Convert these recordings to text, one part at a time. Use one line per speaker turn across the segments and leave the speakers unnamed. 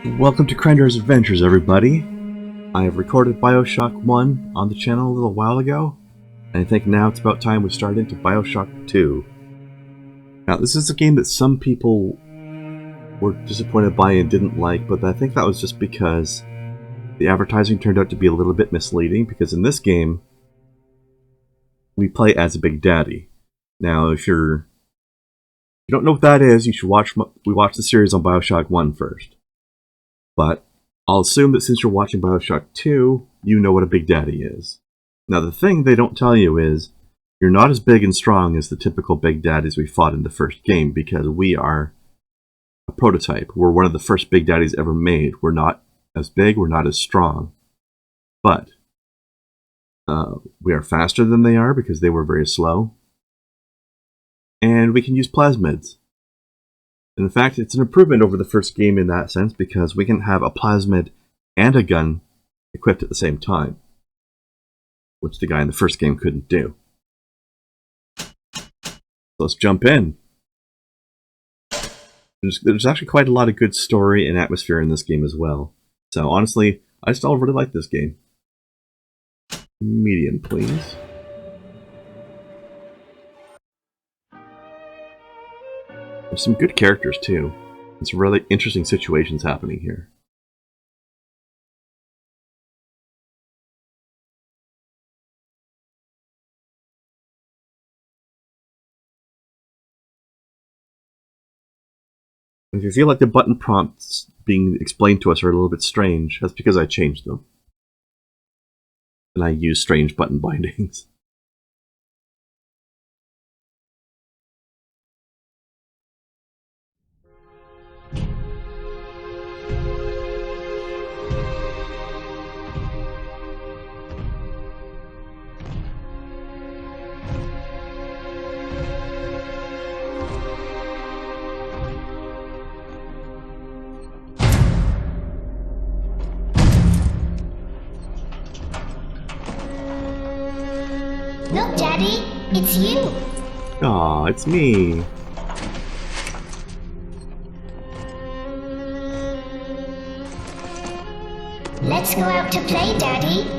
Welcome to Krendar's Adventures, everybody. I have recorded Bioshock 1 on the channel a little while ago, and I think now it's about time we start into Bioshock 2. Now, this is a game that some people were disappointed by and didn't like, but I think that was just because the advertising turned out to be a little bit misleading, because in this game, we play as a Big Daddy. Now, if you don't know what that is, you should watch the series on Bioshock 1 first. But I'll assume that since you're watching Bioshock 2, you know what a Big Daddy is. Now, the thing they don't tell you is, you're not as big and strong as the typical Big Daddies we fought in the first game, because we are a prototype. We're one of the first Big Daddies ever made. We're not as big, we're not as strong. But we are faster than they are, because they were very slow. And we can use plasmids. In fact, it's an improvement over the first game in that sense, because we can have a plasmid and a gun equipped at the same time, which the guy in the first game couldn't do. Let's jump in. There's actually quite a lot of good story and atmosphere in this game as well. So honestly, I still really like this game. Medium, please. There's some good characters too. And some really interesting situations happening here. If you feel like the button prompts being explained to us are a little bit strange, that's because I changed them. And I use strange button bindings.
Look, Daddy, it's you.
Aw, it's me.
Let's go out to play, Daddy.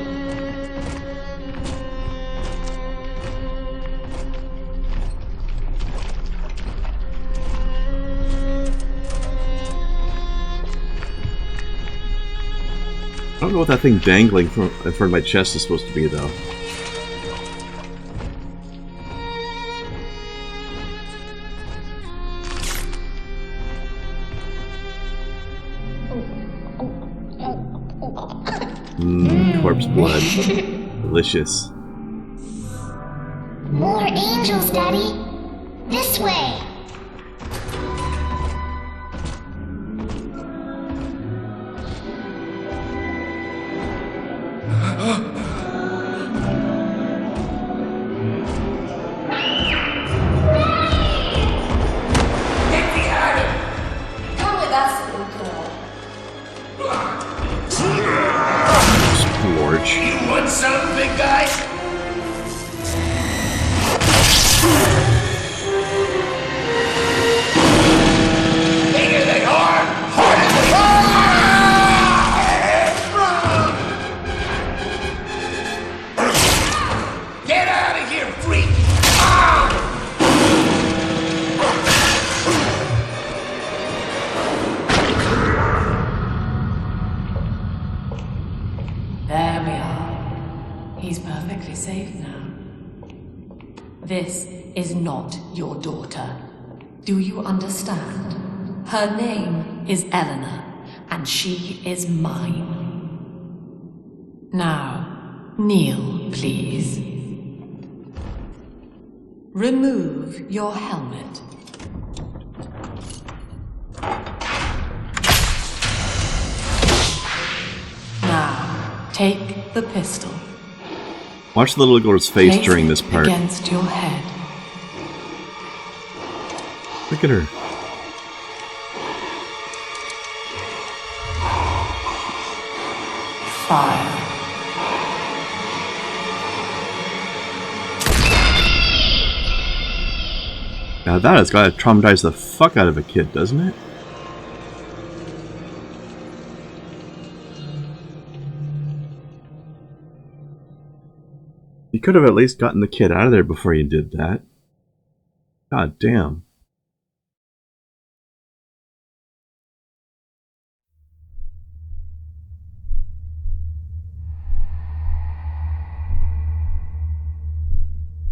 I don't know what that thing dangling in front of my chest is supposed to be, though. Corpse blood. Delicious.
More angels, Daddy. This way.
You want some, big guy? Bigger than hard, harder than Get out of here, freak!
There we are. He's perfectly safe now. This is not your daughter. Do you understand? Her name is Eleanor, and she is mine. Now, kneel, please. Remove your helmet. Now, take the pistol.
Watch the little girl's face
Place
during this part.
Against your head.
Look at her.
Fire.
Now that has got to traumatize the fuck out of a kid, doesn't it? You could have at least gotten the kid out of there before you did that. God damn.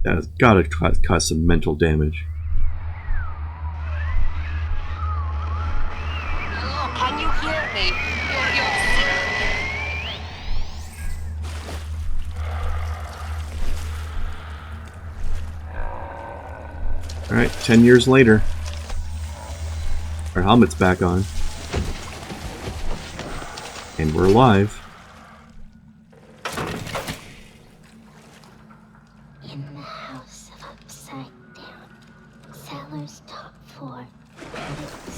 That has gotta cause some mental damage.
Hello, can you hear me?
Alright, 10 years later. Our helmet's back on. And we're alive.
In the house of upside down, Sailor's top floor.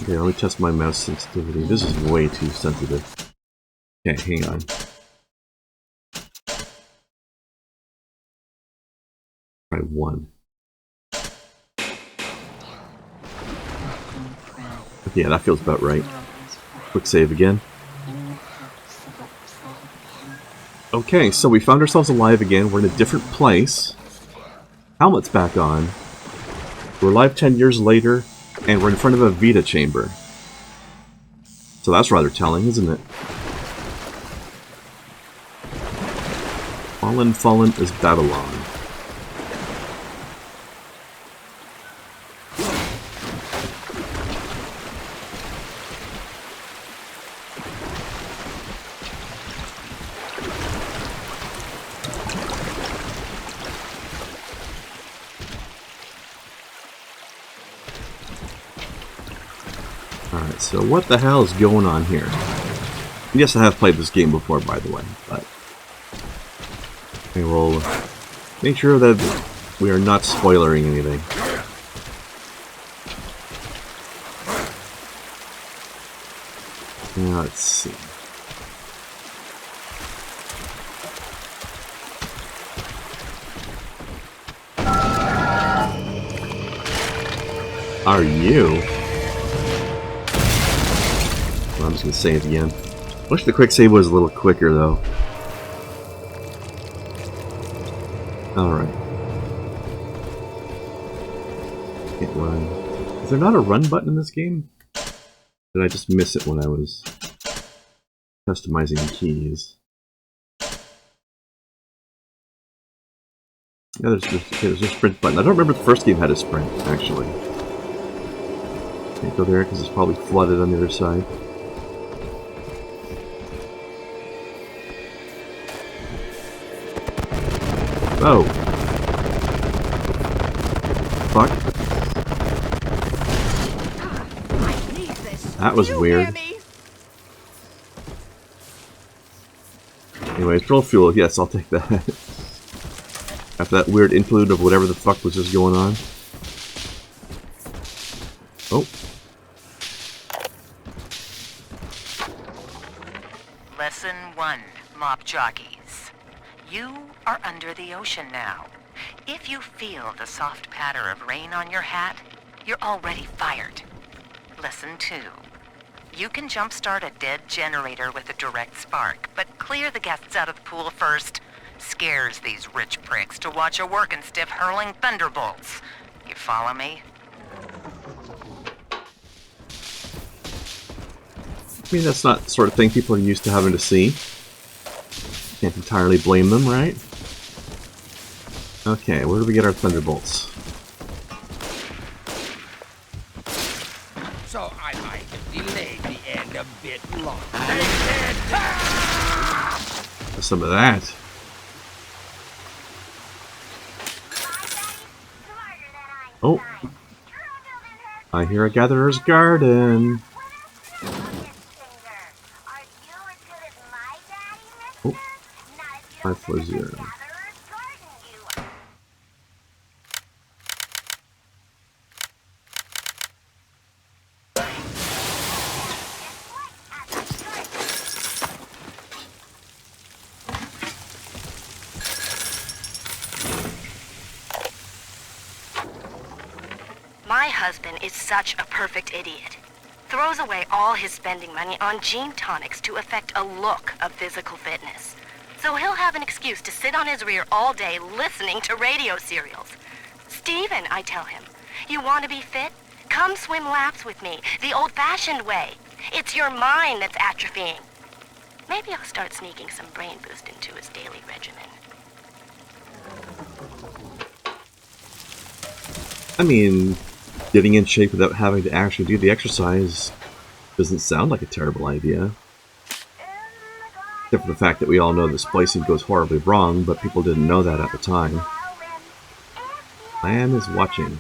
Okay, let me test my mouse sensitivity. This is way too sensitive. Okay, hang on. Try 1. Okay, yeah, that feels about right. Quick save again. Okay, so we found ourselves alive again. We're in a different place. Helmet's back on. We're alive 10 years later, and we're in front of a Vita chamber. So that's rather telling, isn't it? Fallen, fallen is Babylon. Alright, so what the hell is going on here? Yes, I have played this game before, by the way, but we will make sure that we are not spoilering anything. Now, let's see. Are you? Well, I'm just gonna say it again. Wish the quick save was a little quicker, though. Alright. Can't run. Is there not a run button in this game? Did I just miss it when I was customizing the keys? Yeah, there's a sprint button. I don't remember the first game had a sprint, actually. Can't go there because it's probably flooded on the other side. Oh. Fuck. That was weird. Anyways, drill fuel. Yes, I'll take that. After that weird interlude of whatever the fuck was just going on. Oh.
Lesson 1, mop jockeys. You are under the ocean now. If you feel the soft patter of rain on your hat, you're already fired. Lesson 2. You can jumpstart a dead generator with a direct spark, but clear the guests out of the pool first. Scares these rich pricks to watch a working stiff hurling thunderbolts. You follow me?
I mean, that's not the sort of thing people are used to having to see. Can't entirely blame them, right? Okay, where do we get our thunderbolts?
So I might delay the end a bit longer.
Some of that. Oh. I hear a gatherer's garden. Oh. 540.
My husband is such a perfect idiot. Throws away all his spending money on gene tonics to effect a look of physical fitness. So he'll have an excuse to sit on his rear all day listening to radio serials. Steven, I tell him, you want to be fit? Come swim laps with me, the old-fashioned way. It's your mind that's atrophying. Maybe I'll start sneaking some brain boost into his daily regimen.
I mean, getting in shape without having to actually do the exercise doesn't sound like a terrible idea. Except for the fact that we all know the splicing goes horribly wrong, but people didn't know that at the time. Lamb is watching.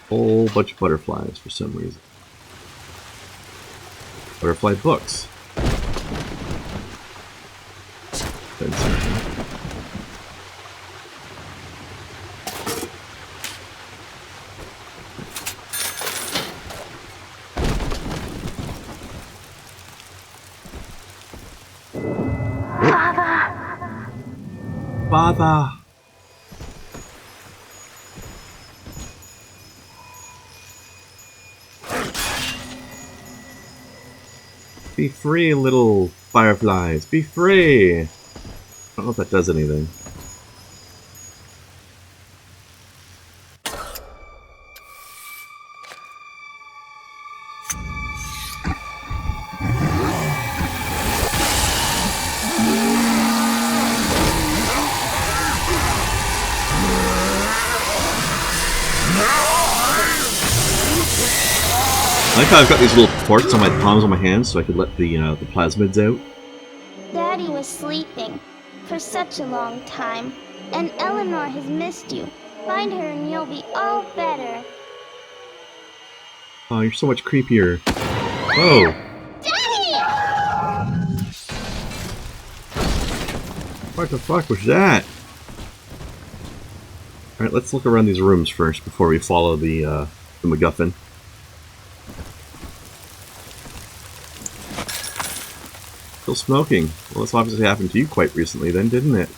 Whole bunch of butterflies for some reason. Butterfly books. Father! Be free, little fireflies! Be free! I don't know if that does anything. I like how I've got these little ports on my palms on my hands so I could let the plasmids out.
Daddy was sleeping for such a long time, and Eleanor has missed you. Find her and you'll be all better.
Oh, you're so much creepier. Whoa!
Daddy!
What the fuck was that? Alright, let's look around these rooms first before we follow the MacGuffin. Still smoking. Well, this obviously happened to you quite recently then, didn't it?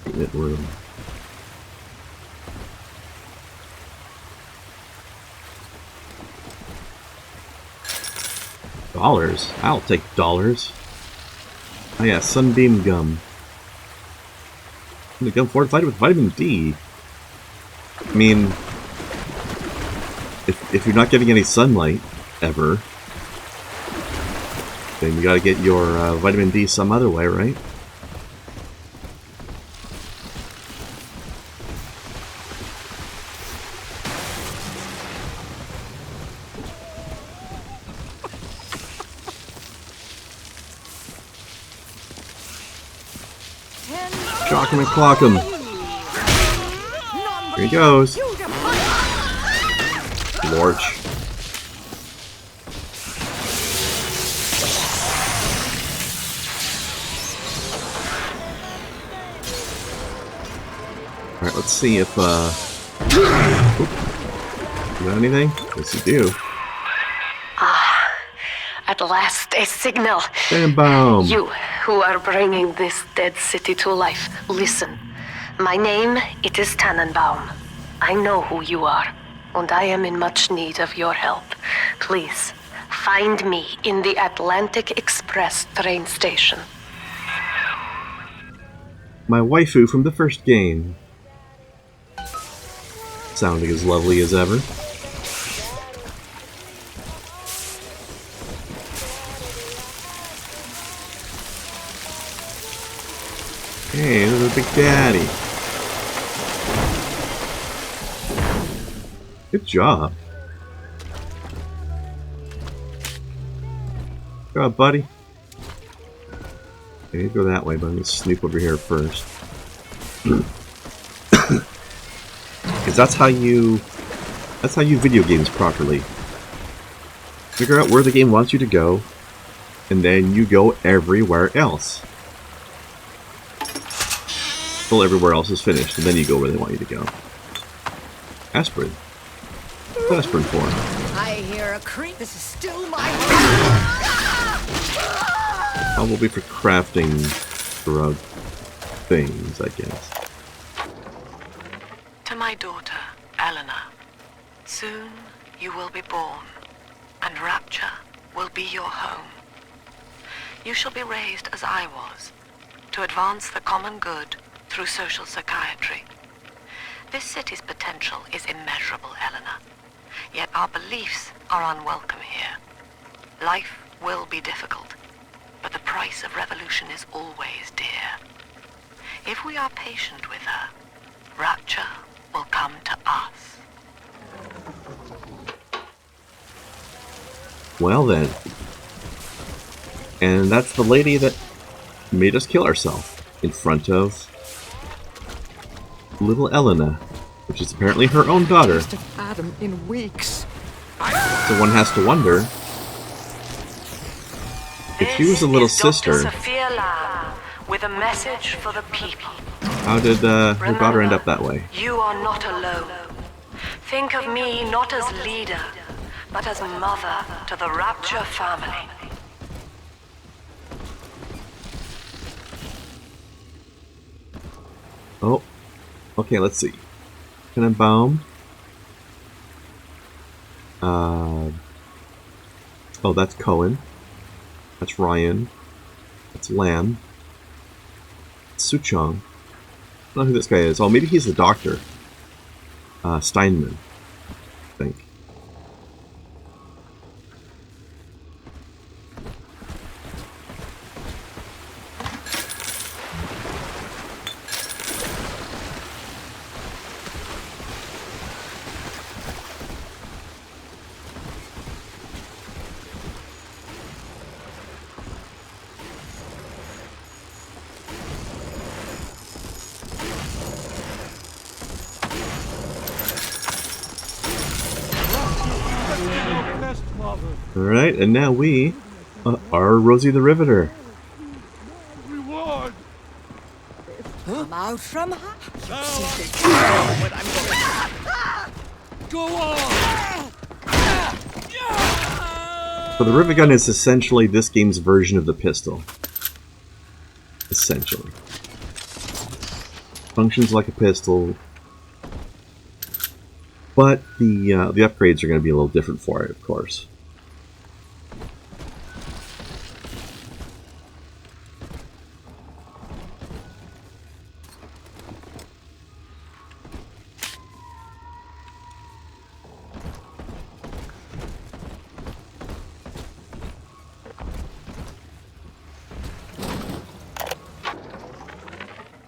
Pigment room. $? I'll take $. Oh yeah, sunbeam gum. The gum fortified with vitamin D. I mean, if you're not getting any sunlight ever, then you gotta get your vitamin D some other way, right? Clock him and clock him. Here he goes. Lorch. Alright, let's see if, you got anything? Yes, you do.
At last, a signal.
Bam bomb.
You, who are bringing this dead city to life, listen. My name, it is Tannenbaum. I know who you are, and I am in much need of your help. Please, find me in the Atlantic Express train station.
My waifu from the first game. Sounding as lovely as ever. Hey, there's a Big Daddy. Good job. Good job, buddy. Okay, go that way, but I'm gonna snoop over here first. Because that's how you video games properly. Figure out where the game wants you to go, and then you go everywhere else. Until everywhere else is finished, and then you go where they want you to go. Aspirin. What's aspirin for?
I hear a creak. This is still my
Probably for crafting drug things, I guess.
To my daughter, Eleanor, soon you will be born, and Rapture will be your home. You shall be raised as I was, to advance the common good through social psychiatry. This city's potential is immeasurable, Eleanor, yet our beliefs are unwelcome here. Life will be difficult, but the price of revolution is always dear. If we are patient with her, Rapture will come to us.
Well then. And that's the lady that made us kill ourselves in front of little Elena, which is apparently her own daughter.
Adam in weeks.
So one has to wonder if she was a little sister.
Sophia Lamb with a message for the people.
How did her daughter end up that way?
You are not alone. Think of me not as leader, but as mother to the Rapture family.
Oh, okay, let's see. Tannenbaum. Oh, that's Cohen. That's Ryan. That's Lamb. Suchong. I don't know who this guy is. Oh, maybe he's the doctor. Steinman, I think. Alright, and now we are Rosie the Riveter.
Reward. Come out from her. Go on.
So the rivet gun is essentially this game's version of the pistol. Essentially. Functions like a pistol, but the upgrades are going to be a little different for it, of course.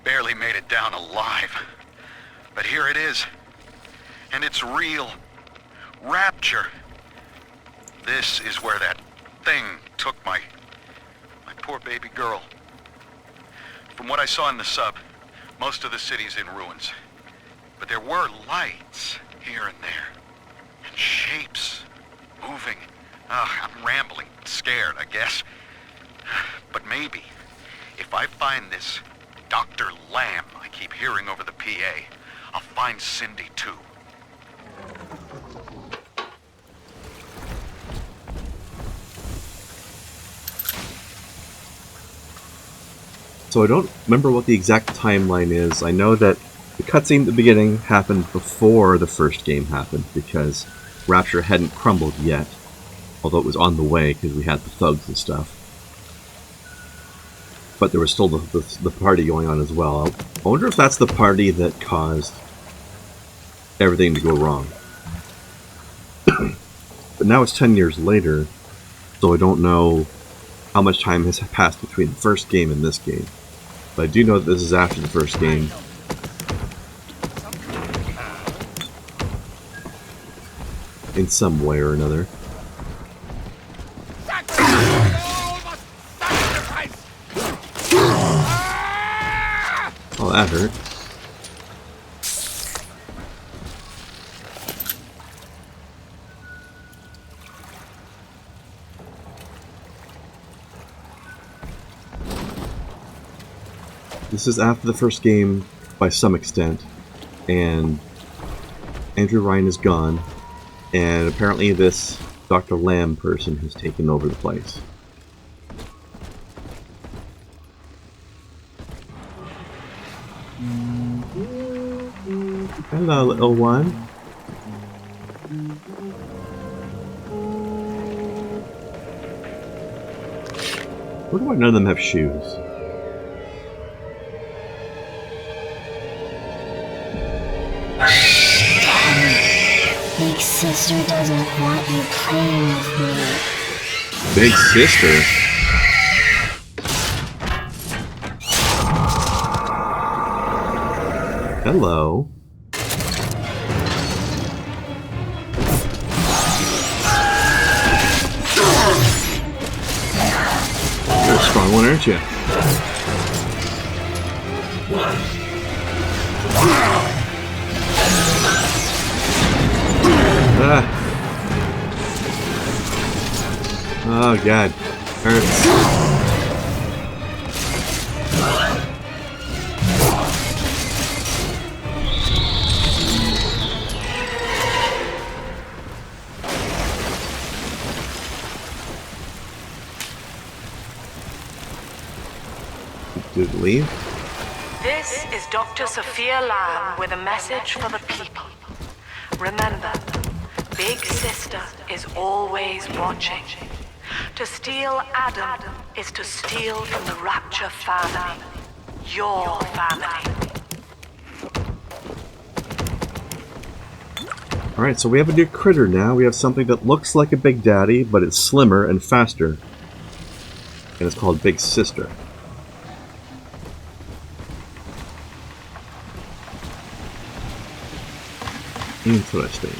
Barely made it down alive. But here it is. And it's real. Rapture. This is where that thing took my poor baby girl. From what I saw in the sub, most of the city's in ruins. But there were lights here and there. And shapes moving. I'm rambling, scared, I guess. But maybe, if I find this Dr. Lamb I keep hearing over the PA, I'll find Cindy too.
So I don't remember what the exact timeline is. I know that the cutscene at the beginning happened before the first game happened, because Rapture hadn't crumbled yet, although it was on the way because we had the thugs and stuff. But there was still the party going on as well. I wonder if that's the party that caused everything to go wrong. But now it's 10 years later, so I don't know how much time has passed between the first game and this game. But I do know that this is after the first game. In some way or another. Oh, that hurt. This is after the first game by some extent, and Andrew Ryan is gone, And apparently this Dr. Lamb person has taken over the place. Hello, little one. Wonder why none of them have shoes.
Big sister doesn't want you playing with me.
Big sister? Hello. You're a strong one, aren't you? Ah. Oh god. Hurts. Did it leave?
This is Dr. Sophia Lamb with a message for the people. Remember, Big Sister is always watching. To steal Adam is to steal from the Rapture family. Your family.
Alright, so we have a new critter now. We have something that looks like a Big Daddy, but it's slimmer and faster. And it's called Big Sister. Interesting.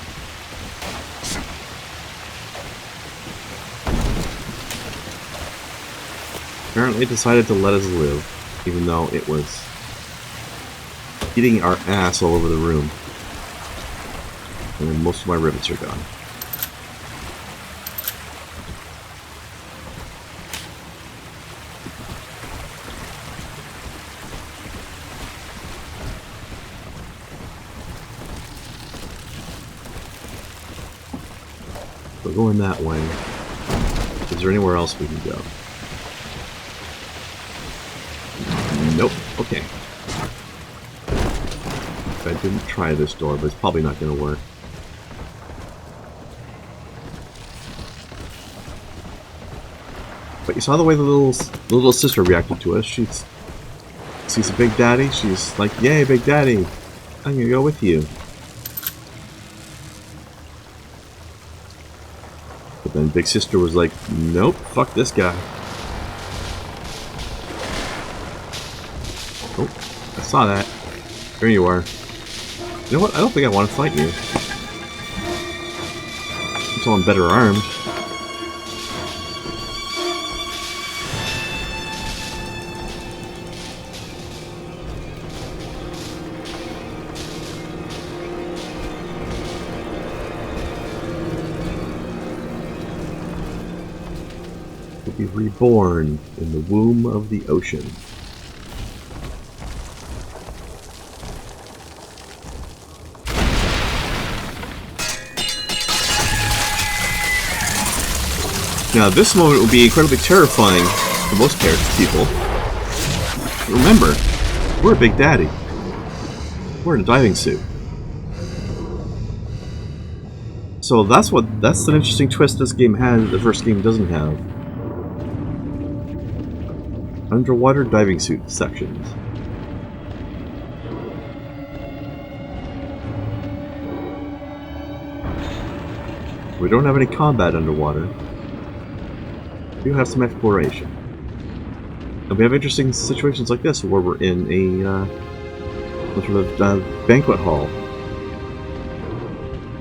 Apparently it decided to let us live, even though it was eating our ass all over the room. And then most of my rivets are gone. We're going that way. Is there anywhere else we can go? Nope. Okay. I didn't try this door, but it's probably not going to work. But you saw the way the little sister reacted to us. She sees a Big Daddy. She's like, "Yay, Big Daddy! I'm gonna go with you." But then Big Sister was like, "Nope, fuck this guy." Oh, I saw that. There you are. You know what? I don't think I want to fight you. Until I'm better armed. We'll be reborn in the womb of the ocean. Now, this moment will be incredibly terrifying for most people. Remember, we're a Big Daddy. We're in a diving suit. So that's an interesting twist this game has that the first game doesn't have. Underwater diving suit sections. We don't have any combat underwater. We do have some exploration. And we have interesting situations like this where we're in a sort of banquet hall.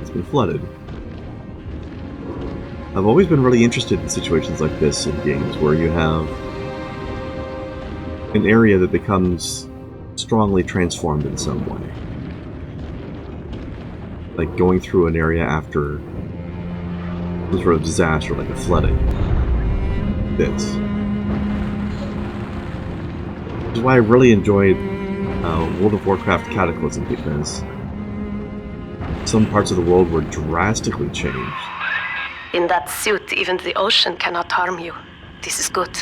It's been flooded. I've always been really interested in situations like this in games where you have an area that becomes strongly transformed in some way. Like going through an area after some sort of disaster, like a flooding. This. Which is why I really enjoyed World of Warcraft Cataclysm, because some parts of the world were drastically changed.
In that suit, even the ocean cannot harm you. This is good.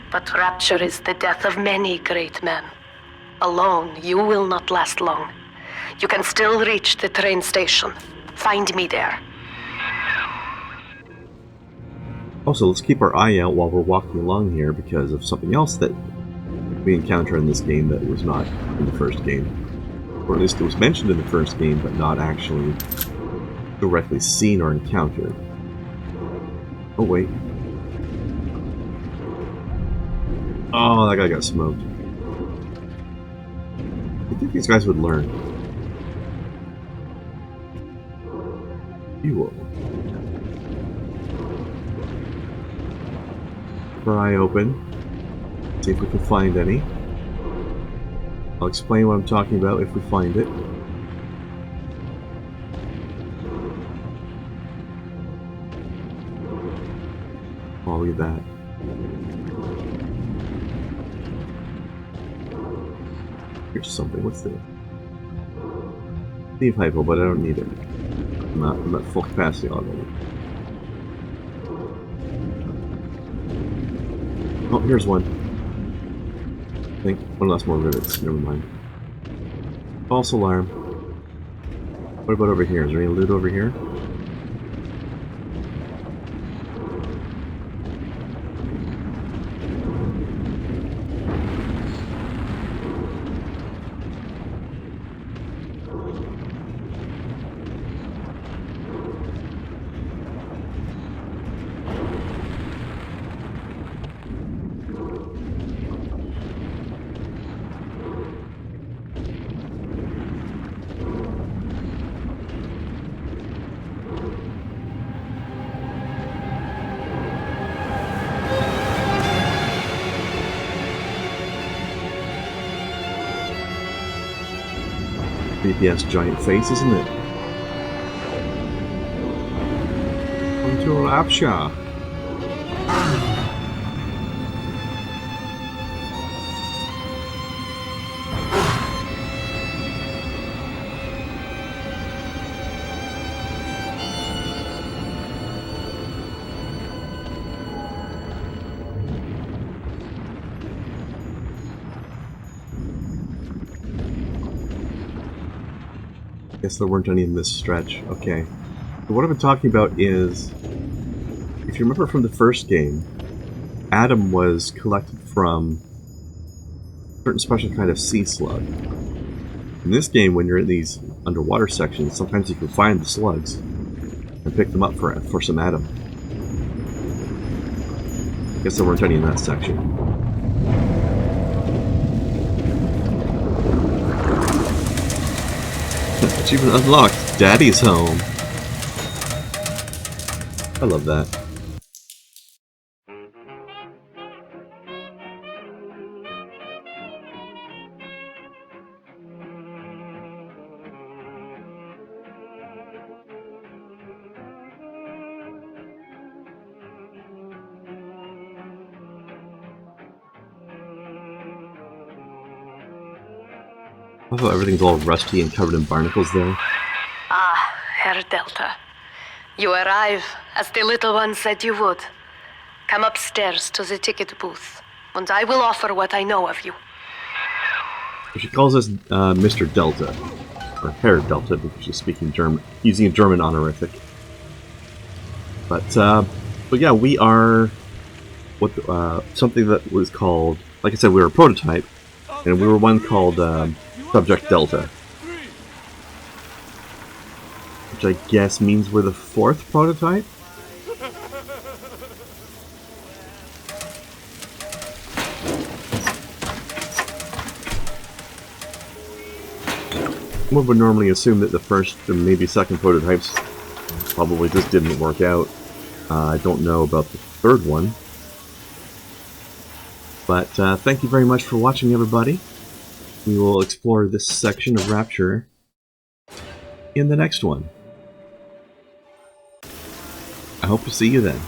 But Rapture is the death of many great men. Alone, you will not last long. You can still reach the train station. Find me there.
Also, let's keep our eye out while we're walking along here because of something else that we encounter in this game that was not in the first game. Or at least it was mentioned in the first game, but not actually directly seen or encountered. Oh, wait. Oh, that guy got smoked. I think these guys would learn. You will. Keep our eye open. See if we can find any. I'll explain what I'm talking about if we find it. Oh, look at that. Here's something. What's this? Leave hypo, but I don't need it. I'm at full capacity already. Oh, here's one. I think one less more rivets. Never mind. False alarm. What about over here? Is there any loot over here? BPS giant face, isn't it? Come to Rapture. Guess there weren't any in this stretch. Okay. So what I've been talking about is, if you remember from the first game, Adam was collected from a certain special kind of sea slug. In this game, when you're in these underwater sections, sometimes you can find the slugs and pick them up for some Adam. Guess there weren't any in that section. Achievement unlocked. Daddy's home. I love that. I thought everything's all rusty and covered in barnacles there.
Ah, Herr Delta. You arrive, as the little one said you would. Come upstairs to the ticket booth, and I will offer what I know of you.
She calls us Mr. Delta, or Herr Delta, because she's speaking German, using a German honorific. But yeah, we are something that was called, like I said, we were a prototype, and we were one called Subject Delta, which I guess means we're the fourth prototype? One would normally assume that the first or maybe second prototypes probably just didn't work out. I don't know about the third one. But thank you very much for watching, everybody. We will explore this section of Rapture in the next one. I hope to see you then.